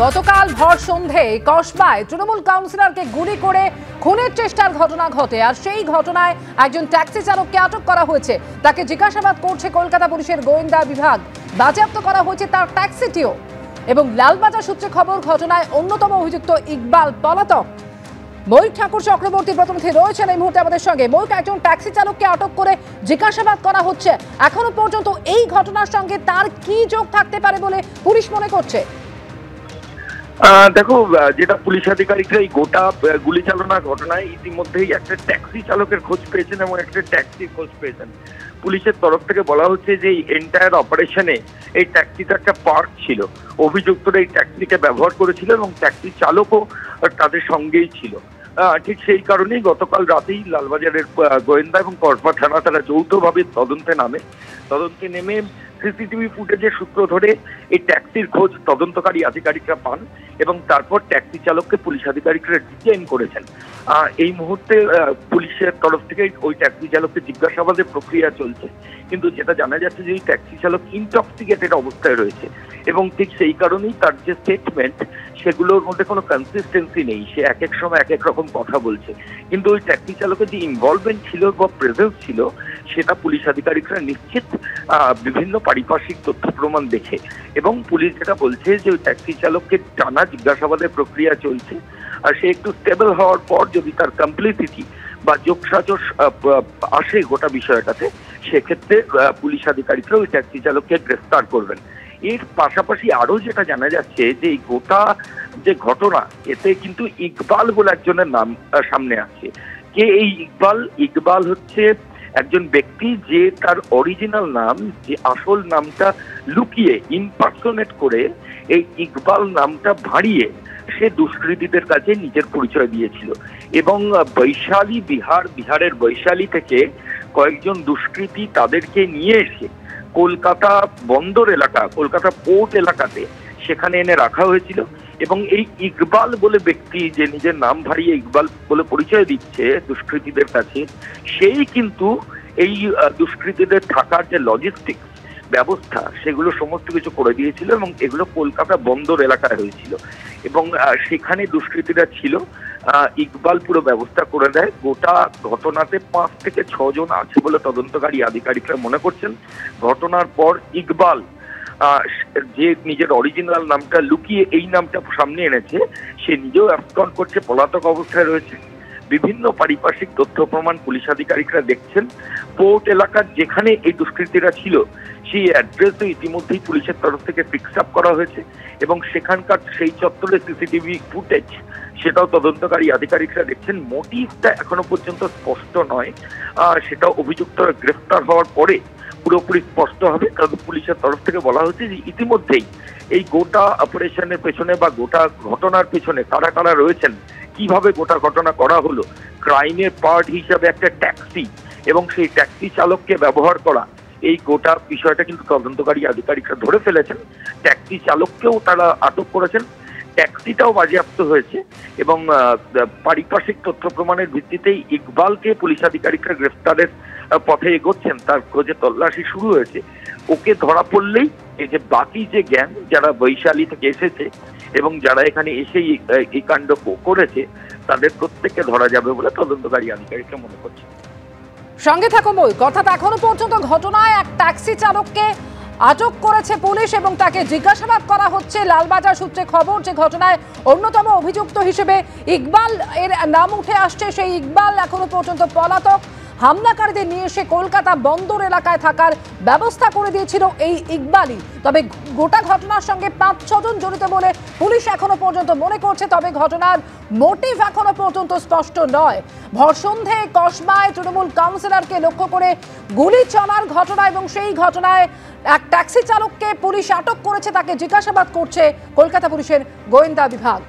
গতকাল ভর সন্ধ্যায় কসবায় তৃণমূল কাউন্সিলরকে গুলি করে খুনের চেষ্টার ঘটনা ঘটে। আর সেই ঘটনায় একজন ট্যাক্সি চালককে আটক করা হয়েছে। তাকে জিজ্ঞাসাবাদ করছে কলকাতা পুলিশের গোয়েন্দা বিভাগ। বাজেয়াপ্ত করা হয়েছে তার ট্যাক্সিটিও। এবং লালবাজার সূত্রে খবর, ঘটনায় অন্যতম অভিযুক্ত ইকবাল পলাতক। ময়ূর ঠাকুর চক্রবর্তী প্রতিনিধি রয়েছেন এই মুহূর্তে আমাদের সঙ্গে। ময়ূর, একজন ট্যাক্সি চালককে আটক করে জিজ্ঞাসাবাদ করা হচ্ছে। এখনো পর্যন্ত এই ঘটনার সঙ্গে তার কি যোগ থাকতে পারে বলে পুলিশ মনে করছে? দেখো, যেটা পুলিশ আধিকারিকরা এই গোটা গুলি চালনার ঘটনায় ইতিমধ্যেই একটা ট্যাক্সি চালকের খোঁজ পেয়েছেন এবং একটা ট্যাক্সির খোঁজ পেয়েছেন। পুলিশের তরফ থেকে বলা হচ্ছে যে এই এন্টায়ার অপারেশনে এই ট্যাক্সিটা একটা পার্ট ছিল। অভিযুক্তরা এই ট্যাক্সিকে ব্যবহার করেছিল এবং ট্যাক্সি চালকও তাদের সঙ্গেই ছিল। ঠিক সেই কারণেই গতকাল রাতেই লালবাজারের গোয়েন্দা এবং কসবা থানা তারা যৌথভাবে তদন্তে নেমে সিসিটিভি ফুটেজের সূত্র ধরে এই ট্যাক্সির খোঁজ তদন্তকারী আধিকারিকরা পান এবং তারপর ট্যাক্সি চালককে পুলিশ আধিকারিকরা ডিটেইন করেছেন। এই মুহূর্তে পুলিশের তরফ থেকে ওই ট্যাক্সি চালককে জিজ্ঞাসাবাদের প্রক্রিয়া চলছে, কিন্তু যেটা জানা যাচ্ছে যে এই ট্যাক্সি চালক ইনটক্সিকেটেড অবস্থায় রয়েছে এবং ঠিক সেই কারণেই তার যে স্টেটমেন্ট সেগুলোর মধ্যে কোনো কনসিস্টেন্সি নেই। সে এক এক সময় এক এক রকম কথা বলছে, কিন্তু ওই ট্যাক্সি চালকের যে ইনভলভমেন্ট ছিল বা প্রেজেন্স ছিল সেটা পুলিশ আধিকারিকরা নিশ্চিত বিভিন্ন পারিপার্শ্বিক তথ্য প্রমাণ দেখে। এবং পুলিশ যেটা বলছে যে ওই ট্যাক্সি চালককে টানা জিজ্ঞাসাবাদের প্রক্রিয়া চলছে। আর সে একটু স্টেবল হওয়ার পর যদি তার কমপ্লিসিটি বা যোগসাজশ আসে গোটা বিষয়টাতে, সেক্ষেত্রে পুলিশ আধিকারিকরা ওই ট্যাক্সি চালককে গ্রেফতার করবেন। এর পাশাপাশি আরো যেটা জানা যাচ্ছে যে এই গোটা যে ঘটনা, এতে কিন্তু ইকবাল বলে একজনের নাম সামনে আসছে। কে এই ইকবাল? ইকবাল হচ্ছে একজন ব্যক্তি যে তার অরিজিনাল নাম, যে আসল নামটা লুকিয়ে ইমপারসোনেট করে এই ইকবাল নামটা ভাড়িয়ে সে দুষ্কৃতীদের কাছে নিজের পরিচয় দিয়েছিল। এবং বিহারের বৈশালী থেকে কয়েকজন দুষ্কৃতী তাদেরকে নিয়ে এসে কলকাতা বন্দর এলাকা, কলকাতা পোর্ট এলাকাতে সেখানে এনে রাখা হয়েছিল। এবং এই ইকবাল বলে ব্যক্তি যে নিজের নাম ভারিয়ে ইকবাল বলে পরিচয় দিচ্ছে দুষ্কৃতীদের কাছে, সেই কিন্তু এই দুষ্কৃতীদের থাকার যে লজিস্টিক্স ব্যবস্থা সেগুলো সমস্ত কিছু করে দিয়েছিল এবং এগুলো কলকাতা বন্দর এলাকায় হয়েছিল এবং সেখানে দুষ্কৃতীরা ছিল। ইকবাল পুরো ব্যবস্থা করে দেয়। গোটা ঘটনাতে 5 থেকে 6 জন আছে বলে তদন্তকারী আধিকারিকরা মনে করছেন। ঘটনার পর ইকবাল যে নিজের অরিজিনাল নামটা লুকিয়ে এই নামটা সামনে এনেছে, সে নিজেও অ্যাবসকন্ড করছে, পলাতক অবস্থায় রয়েছে। বিভিন্ন পারিপার্শ্বিক তথ্য প্রমাণ পুলিশ আধিকারিকরা দেখছেন। পোর্ট এলাকার যেখানে এই দুষ্কৃতীরা ছিল সেই অ্যাড্রেসও ইতিমধ্যেই পুলিশের তরফ থেকে ফিক্স আপ করা হয়েছে এবং সেখানকার সেই চত্বরের সিসিটিভি ফুটেজ সেটাও তদন্তকারী আধিকারিকরা দেখছেন। মোটিভটা এখনো পর্যন্ত স্পষ্ট নয়, সেটা অভিযুক্তরা গ্রেফতার হওয়ার পরে পুরোপুরি স্পষ্ট হবে। কারণ পুলিশের তরফ থেকে বলা হচ্ছে যে ইতিমধ্যেই এই গোটা অপারেশনের পেছনে বা গোটা ঘটনার পেছনে কারা কারা রয়েছেন, কিভাবে গোটা ঘটনা করা হলো, ক্রাইমের পার্ট হিসাবে একটা ট্যাক্সি এবং সেই ট্যাক্সি চালককে ব্যবহার করা, এই গোটা বিষয়টা কিন্তু তদন্তকারী আধিকারিকরা ধরে ফেলেছেন। ট্যাক্সি চালককেও তারা আটক করেছেন, ট্যাক্সিটাও বাজেয়াপ্ত হয়েছে এবং পারিপার্শ্বিক তথ্য প্রমাণের ভিত্তিতেই ইকবালকে পুলিশ আধিকারিকরা গ্রেফতারের পথে এগোচ্ছেন। তার খোঁজে তল্লাশি শুরু হয়েছে। ওকে ধরা পড়লেই এই যে বাকি যে গ্যাং যারা বৈশালী থেকে এসেছে এবং যারা এখানে এসেই এই কাণ্ড করেছে, তাদের প্রত্যেককে ধরা যাবে বলে তদন্তকারী আধিকারিকরা মনে করছে। সঙ্গে থাকো মই। অর্থাৎ এখনো পর্যন্ত ঘটনায় এক ট্যাক্সি চালককে আটক করেছে পুলিশ এবং তাকে জিজ্ঞাসাবাদ করা হচ্ছে। লালবাজার সূত্রে খবর যে ঘটনায় অন্যতম অভিযুক্ত হিসেবে ইকবাল এর নাম উঠে আসছে। সেই ইকবাল এখনো পর্যন্ত পলাতক। হামলাকারীদের নিয়ে এসে কলকাতা বন্দর এলাকায় থাকার ব্যবস্থা করে দিয়েছিল এই ইকবালই। তবে গোটা ঘটনার সঙ্গে 5-6 জন জড়িত বলে পুলিশ এখনো পর্যন্ত মনে করছে। তবে ঘটনার মোটিভ এখনো পর্যন্ত স্পষ্ট নয়। ভরসন্ধে কসবায় তৃণমূল কাউন্সিলরকে লক্ষ্য করে গুলি চলার ঘটনা এবং সেই ঘটনায় এক ট্যাক্সি চালককে পুলিশ আটক করেছে, তাকে জিজ্ঞাসাবাদ করছে কলকাতা পুলিশের গোয়েন্দা বিভাগ।